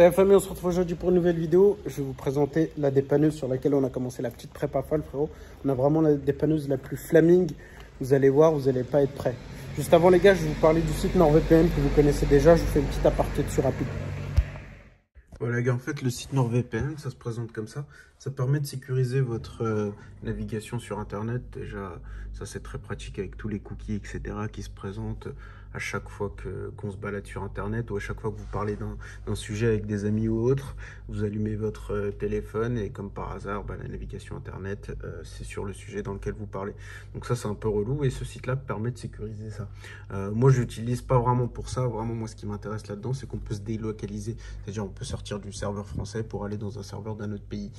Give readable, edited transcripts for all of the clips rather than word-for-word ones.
Salut famille, on se retrouve aujourd'hui pour une nouvelle vidéo. Je vais vous présenter la dépanneuse sur laquelle on a commencé la petite prépa folle, frérot. On a vraiment la dépanneuse la plus flaming. Vous allez voir, vous n'allez pas être prêts. Juste avant les gars, je vais vous parler du site NordVPN que vous connaissez déjà. Je vous fais une petite aparté dessus rapide. Voilà les gars, en fait le site NordVPN, ça se présente comme ça. Ça permet de sécuriser votre navigation sur internet. Déjà, ça c'est très pratique avec tous les cookies, etc. qui se présentent à chaque fois qu'on se balade sur internet ou à chaque fois que vous parlez d'un sujet avec des amis ou autres. Vous allumez votre téléphone et comme par hasard, la navigation internet, c'est sur le sujet dans lequel vous parlez. Donc ça c'est un peu relou et ce site-là permet de sécuriser ça. Moi je l'utilise pas vraiment pour ça. Vraiment moi ce qui m'intéresse là-dedans, c'est qu'on peut se délocaliser. C'est-à-dire on peut sortir du serveur français pour aller dans un serveur d'un autre pays.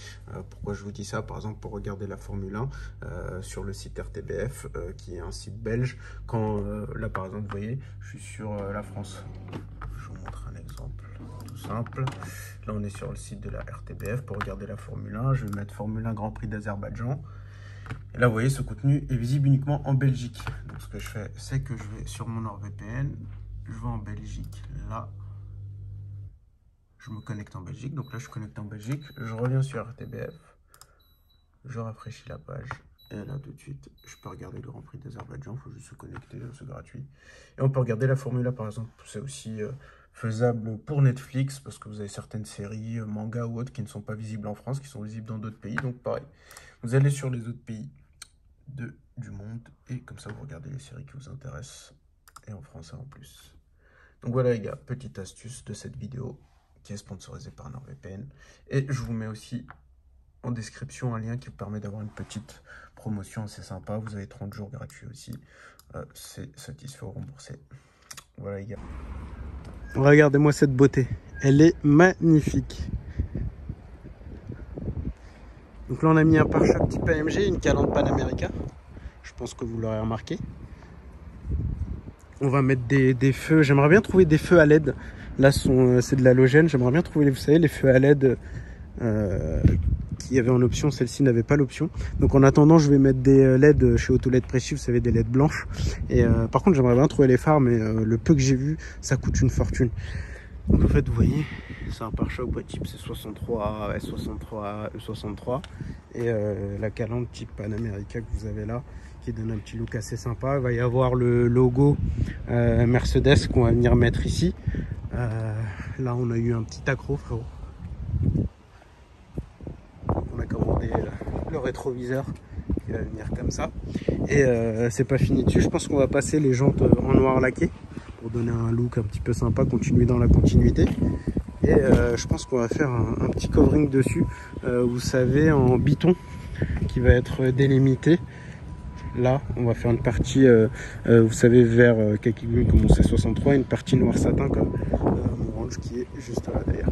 Pourquoi je vous dis ça? Par exemple pour regarder la Formule 1 sur le site RTBF qui est un site belge. Quand là par exemple vous voyez, je suis sur la France. Je vous montre un exemple tout simple. Là on est sur le site de la RTBF pour regarder la Formule 1. Je vais mettre Formule 1 Grand Prix d'Azerbaïdjan. Et là vous voyez ce contenu est visible uniquement en Belgique. Donc ce que je fais, c'est que je vais sur mon NordVPN, je vais en Belgique, là. Je me connecte en Belgique, donc là je connecte en Belgique, je reviens sur RTBF, je rafraîchis la page, et là tout de suite, je peux regarder le Grand Prix d'Azerbaïdjan, il faut juste se connecter, c'est gratuit. Et on peut regarder la Formule 1 par exemple, c'est aussi faisable pour Netflix, parce que vous avez certaines séries, mangas ou autres qui ne sont pas visibles en France, qui sont visibles dans d'autres pays, donc pareil. Vous allez sur les autres pays du monde, et comme ça vous regardez les séries qui vous intéressent, et en français en plus. Donc voilà les gars, petite astuce de cette vidéo, qui est sponsorisé par NordVPN. Et je vous mets aussi en description un lien qui vous permet d'avoir une petite promotion assez sympa. Vous avez 30 jours gratuits aussi. C'est satisfait ou remboursé. Voilà les gars. Regardez-moi cette beauté. Elle est magnifique. Donc là on a mis un pare-choc type AMG, une calandre Panamérica. Je pense que vous l'aurez remarqué. On va mettre des feux. J'aimerais bien trouver des feux à LED. Là, c'est de l'halogène. J'aimerais bien trouver, vous savez, les feux à LED qui avaient en option. Celle-ci n'avait pas l'option. Donc, en attendant, je vais mettre des LED chez Autoled Précis. Vous savez, des LED blanches. Et par contre, j'aimerais bien trouver les phares, mais le peu que j'ai vu, ça coûte une fortune. Donc, en fait, vous voyez, c'est un pare-choc type C63, S63, E63. Et la calandre type Panamérica que vous avez là, qui donne un petit look assez sympa. Il va y avoir le logo Mercedes qu'on va venir mettre ici. Là on a eu un petit accro, frérot. On a commandé le rétroviseur qui va venir comme ça. Et c'est pas fini dessus. Je pense qu'on va passer les jantes en noir laqué pour donner un look un petit peu sympa, continuer dans la continuité. Et je pense qu'on va faire un petit covering dessus, vous savez, en biton qui va être délimité. Là, on va faire une partie, vous savez, vert kaki bleu comme on sait 63, une partie noir satin comme mon range qui est juste là d'ailleurs.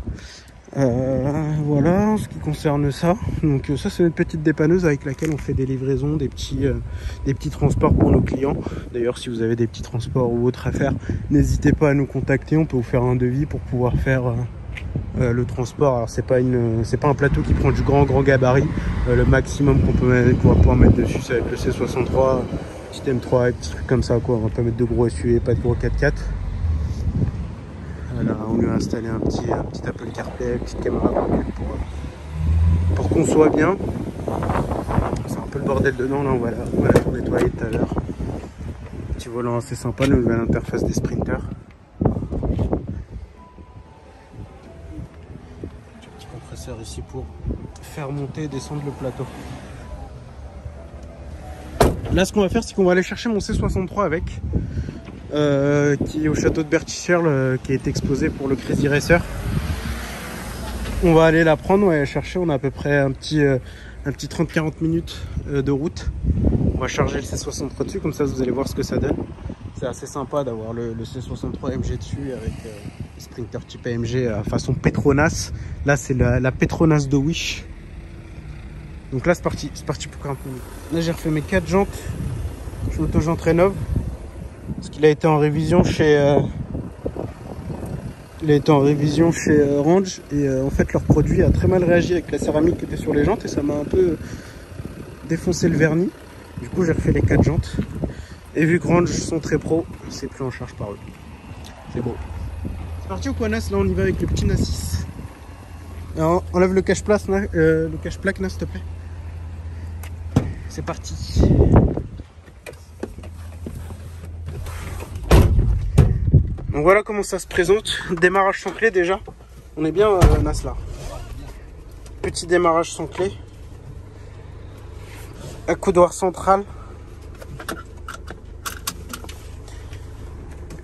Voilà, en ce qui concerne ça. Donc ça, c'est une petite dépanneuse avec laquelle on fait des livraisons, des petits transports pour nos clients. D'ailleurs, si vous avez des petits transports ou autres à faire, n'hésitez pas à nous contacter. On peut vous faire un devis pour pouvoir faire le transport. Alors c'est pas un plateau qui prend du grand gabarit. Le maximum qu'on va pouvoir mettre dessus, c'est avec le C63, petit M3 et petits trucs comme ça quoi. On va pas mettre de gros SUV, pas de gros 4x4. Là on lui a installé un petit Apple CarPlay, une petite caméra pour qu'on soit bien. C'est un peu le bordel dedans là, on va la tout nettoyer tout à l'heure. Petit volant assez sympa, la nouvelle interface des sprinters. Ici pour faire monter et descendre le plateau. Là ce qu'on va faire, c'est qu'on va aller chercher mon C63 avec qui est au château de Berticherle, qui est exposé pour le Crazy Racer. On va aller la prendre, on va aller la chercher. On a à peu près un petit 30-40 minutes de route. On va charger le C63 dessus, comme ça vous allez voir ce que ça donne. C'est assez sympa d'avoir le C63 AMG dessus avec Sprinter type AMG façon Petronas. Là c'est la Petronas de Wish. Donc là c'est parti pour 40 minutes. Là j'ai refait mes 4 jantes chez Auto-Jantes Rénov. Parce qu'il a été en révision chez Range. Et en fait leur produit a très mal réagi avec la céramique qui était sur les jantes. Et ça m'a un peu défoncé le vernis. Du coup j'ai refait les 4 jantes. Et vu que Range sont très pro, c'est pris en charge par eux. C'est beau. C'est parti ou quoi Nas? Là on y va avec le petit Nas 6. Enlève le cache-plaque, là, s'il te plaît. C'est parti. Donc voilà comment ça se présente. Démarrage sans clé déjà. On est bien Nasla. Petit démarrage sans clé. Accoudoir central.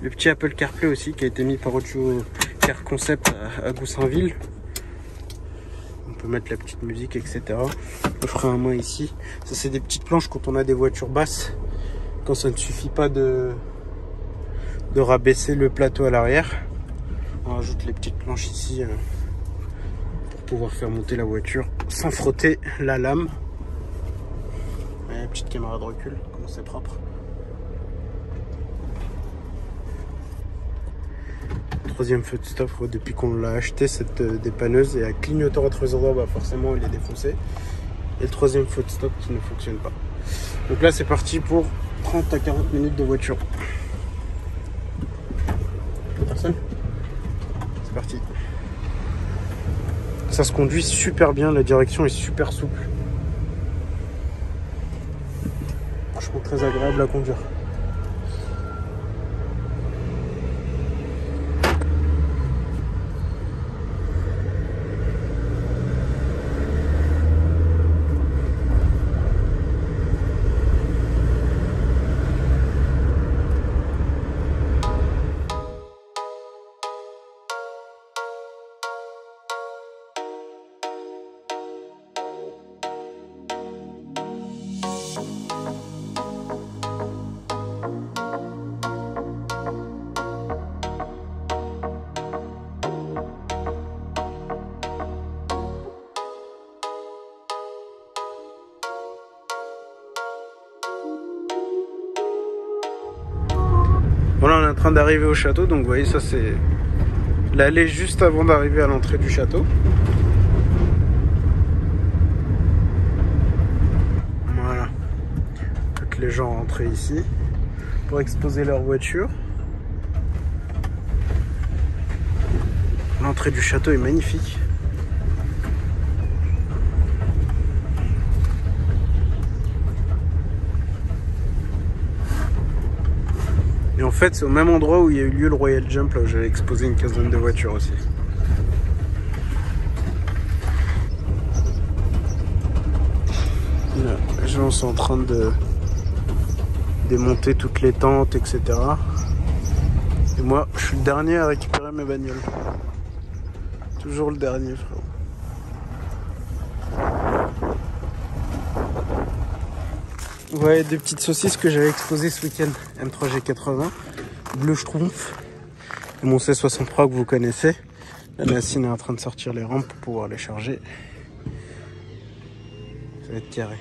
Le petit Apple CarPlay aussi qui a été mis par Audio Car Concept à Goussainville. On peut mettre la petite musique, etc. Le frein à main ici. Ça c'est des petites planches quand on a des voitures basses. Quand ça ne suffit pas de rabaisser le plateau à l'arrière. On rajoute les petites planches ici pour pouvoir faire monter la voiture sans frotter la lame. Et petite caméra de recul, comment c'est propre. Troisième feu de stop, depuis qu'on l'a acheté cette dépanneuse, et à clignoteur entre les endroits, bah forcément il est défoncé. Et le troisième feu de stop qui ne fonctionne pas. Donc là c'est parti pour 30 à 40 minutes de voiture. Personne ? C'est parti. Ça se conduit super bien, la direction est super souple. Franchement très agréable à conduire. Voilà, on est en train d'arriver au château, donc vous voyez, ça c'est l'allée juste avant d'arriver à l'entrée du château. Voilà, toutes les gens rentrés ici pour exposer leur voiture. L'entrée du château est magnifique. Et en fait, c'est au même endroit où il y a eu lieu le Royal Jump, là où j'avais exposé une quinzaine de voitures aussi. Là, les gens sont en train de démonter toutes les tentes, etc. Et moi, je suis le dernier à récupérer mes bagnoles. Toujours le dernier, frérot. Vous voyez deux petites saucisses que j'avais exposées ce week-end. M3G80, bleu schtroumpf. Et mon C63 que vous connaissez. La Nassine est en train de sortir les rampes pour pouvoir les charger. Ça va être carré.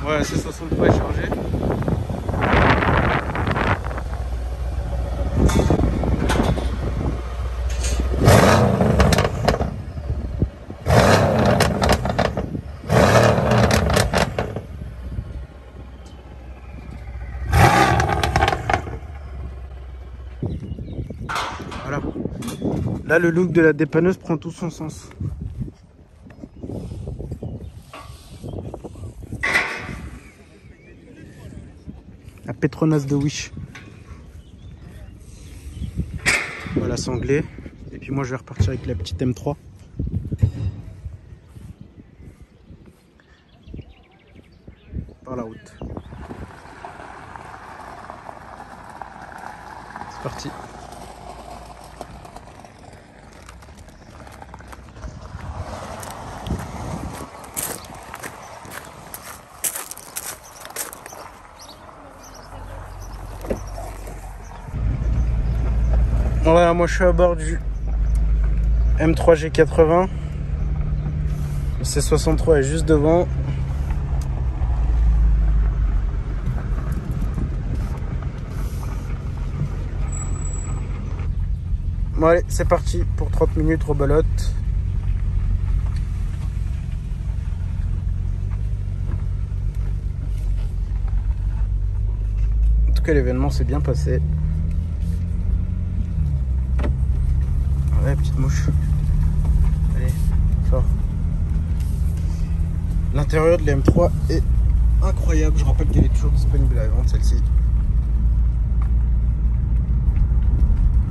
Voilà, c'est 63 chargé. Voilà. Là, le look de la dépanneuse prend tout son sens. La Petronas de Wish. Voilà, sanglé. Et puis moi, je vais repartir avec la petite M3. Par la route. C'est parti. Voilà, moi je suis à bord du M3 G80. Le C63 est juste devant. Bon allez, c'est parti pour 30 minutes rebelote. En tout cas, l'événement s'est bien passé. Ouais, petite mouche. Allez, fort. L'intérieur de la M3 est incroyable. Je rappelle qu'elle est toujours disponible à la vente, celle-ci.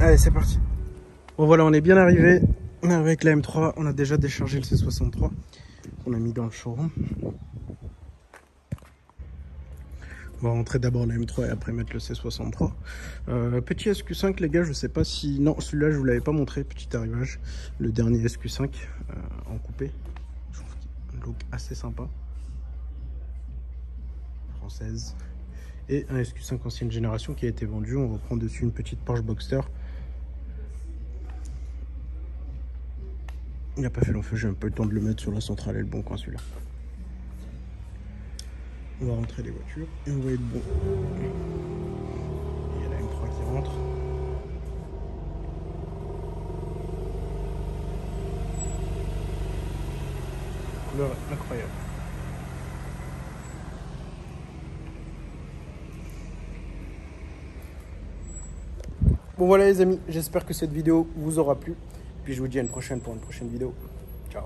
Allez, c'est parti. Bon voilà, on est bien arrivé avec la M3. On a déjà déchargé le C63 qu'on a mis dans le showroom. On va rentrer d'abord la M3 et après mettre le C63. Petit SQ5 les gars, je sais pas si... Non, celui-là je vous l'avais pas montré, petit arrivage. Le dernier SQ5 en coupé. Je trouve qu'il a un look assez sympa. Française. Et un SQ5 ancienne génération qui a été vendu. On reprend dessus une petite Porsche Boxster. Il n'a pas fait long feu, j'ai un peu le temps de le mettre sur la centrale et le bon coin celui-là. On va rentrer les voitures et on va être bon. Il y a la M3 qui rentre. Couleur incroyable. Bon voilà les amis, j'espère que cette vidéo vous aura plu. Puis je vous dis à une prochaine pour une prochaine vidéo. Ciao.